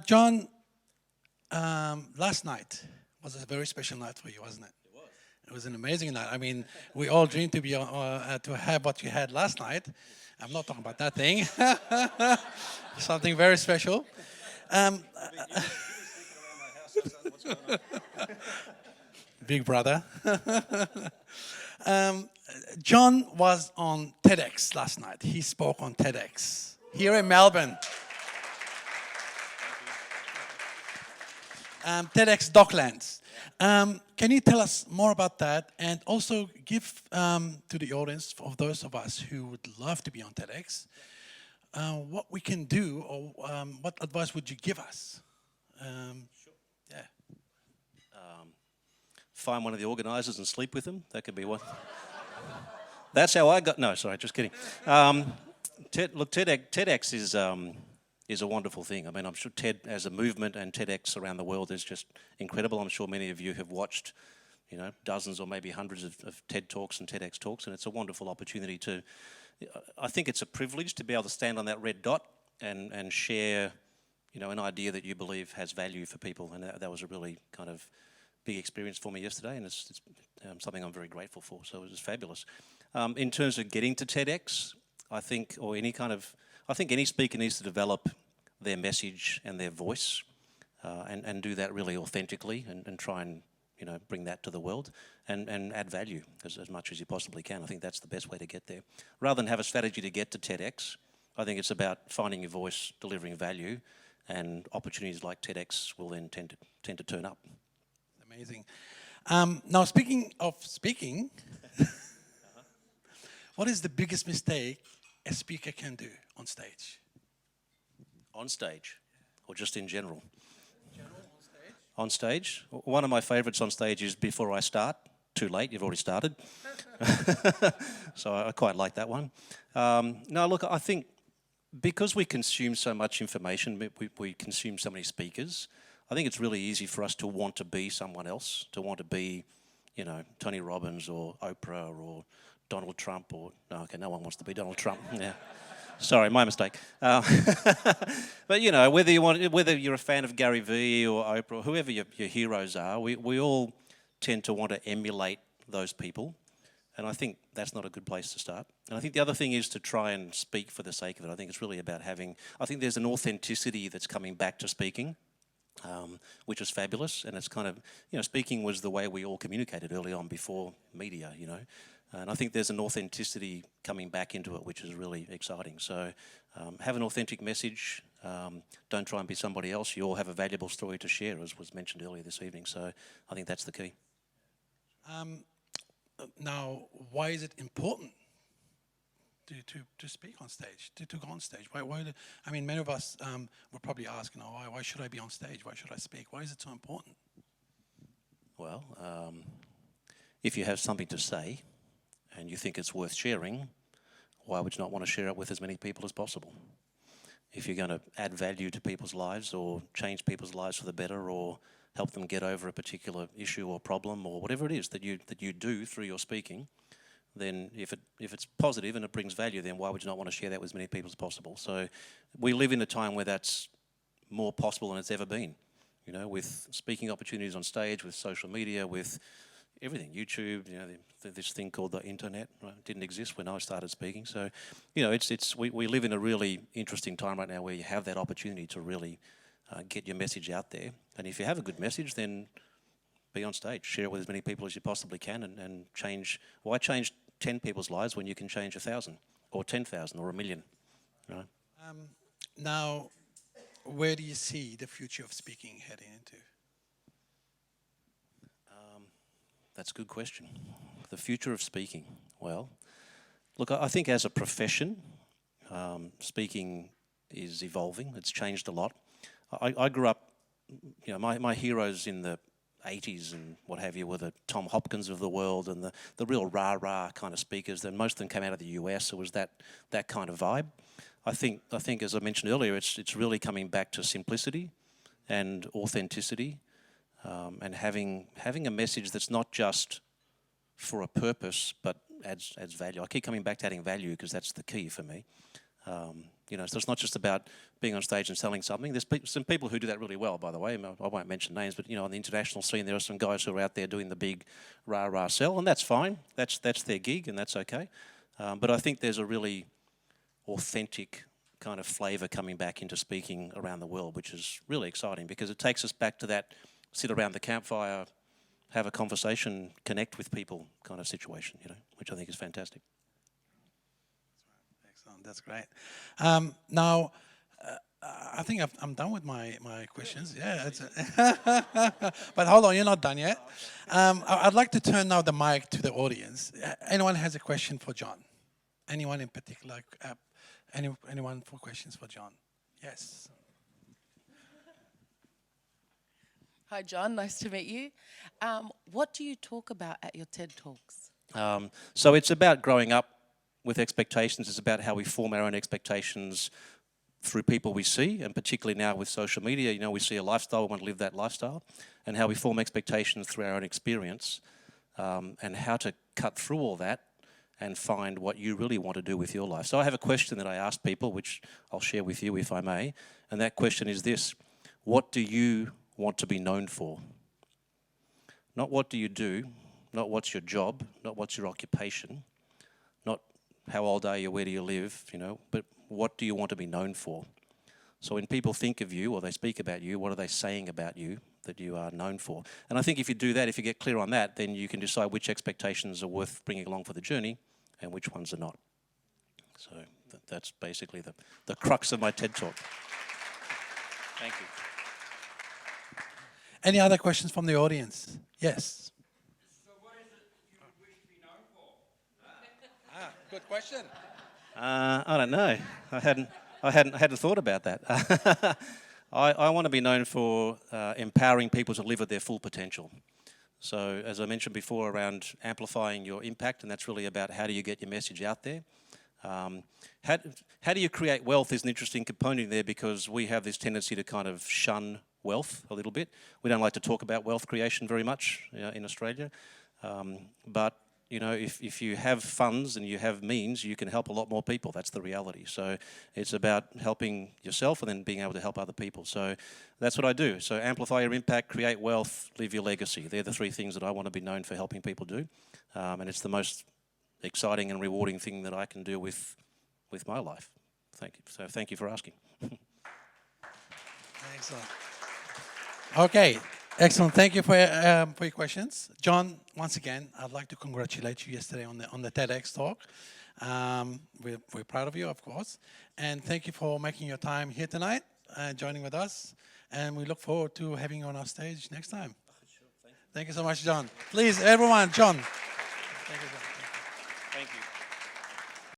John, last night was a very special night for you, wasn't it? It was. It was an amazing night. I mean, we all dreamed to be to have what you had last night. I'm not talking about that thing. Something very special. Um, Big brother. John was on TEDx last night. He spoke on TEDx here in Melbourne. TEDx Docklands. Can you tell us more about that, and also give to the audience, of those of us who would love to be on TEDx, what we can do, or what advice would you give us? Sure. Yeah. Find one of the organisers and sleep with them. That could be one. That's how I got. No, sorry, just kidding. Look, TEDx is a wonderful thing. I mean, I'm sure TED as a movement and TEDx around the world is just incredible. I'm sure many of you have watched, dozens or maybe hundreds of TED Talks and TEDx Talks, and it's a wonderful opportunity to. I think it's a privilege to be able to stand on that red dot and share, an idea that you believe has value for people, and that was a really kind of big experience for me yesterday, and it's something I'm very grateful for. So it was fabulous. In terms of getting to TEDx, I think any speaker needs to develop their message and their voice, and do that really authentically, and try and bring that to the world, and add value as much as you possibly can. I think that's the best way to get there. Rather than have a strategy to get to TEDx, I think it's about finding your voice, delivering value, and opportunities like TEDx will then tend to turn up. Amazing. Now, speaking of speaking, what is the biggest mistake a speaker can do on stage? On stage, or just in general? On stage? On stage. One of my favourites on stage is before I start. Too late, you've already started. So I quite like that one. No, look, I think because we consume so much information, we consume so many speakers, I think it's really easy for us to want to be someone else, to want to be, Tony Robbins or Oprah or Donald Trump or... No, okay, no one wants to be Donald Trump. Yeah. Sorry, my mistake. But, whether you're a fan of Gary Vee or Oprah or whoever your heroes are, we all tend to want to emulate those people. And I think that's not a good place to start. And I think the other thing is to try and speak for the sake of it. I think it's really about I think there's an authenticity that's coming back to speaking, which is fabulous. And it's kind of, speaking was the way we all communicated early on before media, And I think there's an authenticity coming back into it, which is really exciting. So have an authentic message. Don't try and be somebody else. You all have a valuable story to share, as was mentioned earlier this evening. So I think that's the key. Now, why is it important to speak on stage, to go on stage? Many of us will probably ask, why should I be on stage? Why should I speak? Why is it so important? Well, if you have something to say and you think it's worth sharing, why would you not want to share it with as many people as possible? If you're going to add value to people's lives or change people's lives for the better or help them get over a particular issue or problem or whatever it is that you do through your speaking, then if it's positive and it brings value, then why would you not want to share that with as many people as possible? So we live in a time where that's more possible than it's ever been, with speaking opportunities on stage, with social media, with everything, YouTube, this thing called the internet, right? It didn't exist when I started speaking. So, we live in a really interesting time right now where you have that opportunity to really get your message out there. And if you have a good message, then be on stage, share it with as many people as you possibly can, and change. Why change 10 people's lives when you can change 1,000 or 10,000 or 1,000,000? Right? Now, where do you see the future of speaking heading into? That's a good question. The future of speaking. Well, look, I think as a profession, speaking is evolving. It's changed a lot. I grew up, my heroes in the 80s and what have you were the Tom Hopkins of the world and the real rah-rah kind of speakers. Then most of them came out of the US. It was that kind of vibe. I think as I mentioned earlier, it's really coming back to simplicity and authenticity, and having a message that's not just for a purpose but adds value. I keep coming back to adding value because that's the key for me. You know, so it's not just about being on stage and selling something. There's some people who do that really well, by the way. I won't mention names, but you know, on the international scene, there are some guys who are out there doing the big rah-rah sell, and that's fine. That's their gig, and that's okay. But I think there's a really authentic kind of flavour coming back into speaking around the world, which is really exciting because it takes us back to that sit around the campfire, have a conversation, connect with people kind of situation, you know, which I think is fantastic. Excellent, that's great. Now, I think I'm done with my questions. Yeah, it's but hold on, you're not done yet. I'd like to turn now the mic to the audience. Anyone has a question for John? Anyone in particular? Anyone for questions for John? Yes. Hi, John. Nice to meet you. What do you talk about at your TED Talks? So it's about growing up with expectations. It's about how we form our own expectations through people we see, and particularly now with social media, you know, we see a lifestyle, we want to live that lifestyle, and how we form expectations through our own experience, and how to cut through all that and find what you really want to do with your life. So I have a question that I ask people, which I'll share with you if I may, and that question is this: what do you want to be known for? Not what do you do, not what's your job, not what's your occupation, not how old are you, where do you live, you know, but what do you want to be known for? So when people think of you or they speak about you, what are they saying about you that you are known for? And I think if you do that, if you get clear on that, then you can decide which expectations are worth bringing along for the journey and which ones are not. So that's basically the crux of my TED Talk. Thank you. Any other questions from the audience? Yes. So what is it you would wish to be known for? Good question. I don't know. I hadn't thought about that. I want to be known for empowering people to live at their full potential. So as I mentioned before, around amplifying your impact, and that's really about how do you get your message out there. How do you create wealth is an interesting component there, because we have this tendency to kind of shun wealth a little bit. We don't like to talk about wealth creation very much in Australia. But you know, if you have funds and you have means, you can help a lot more people. That's the reality. So it's about helping yourself and then being able to help other people. So that's what I do. So amplify your impact, create wealth, leave your legacy. They're the three things that I want to be known for helping people do. And it's the most exciting and rewarding thing that I can do with my life. Thank you. So thank you for asking. Excellent. Okay. Excellent. Thank you for your questions. John, once again, I'd like to congratulate you yesterday on the TEDx Talk. We're proud of you, of course. And thank you for making your time here tonight, joining with us. And we look forward to having you on our stage next time. Sure, Thank you so much, John. Please, everyone, John. Thank you, John. Thank you.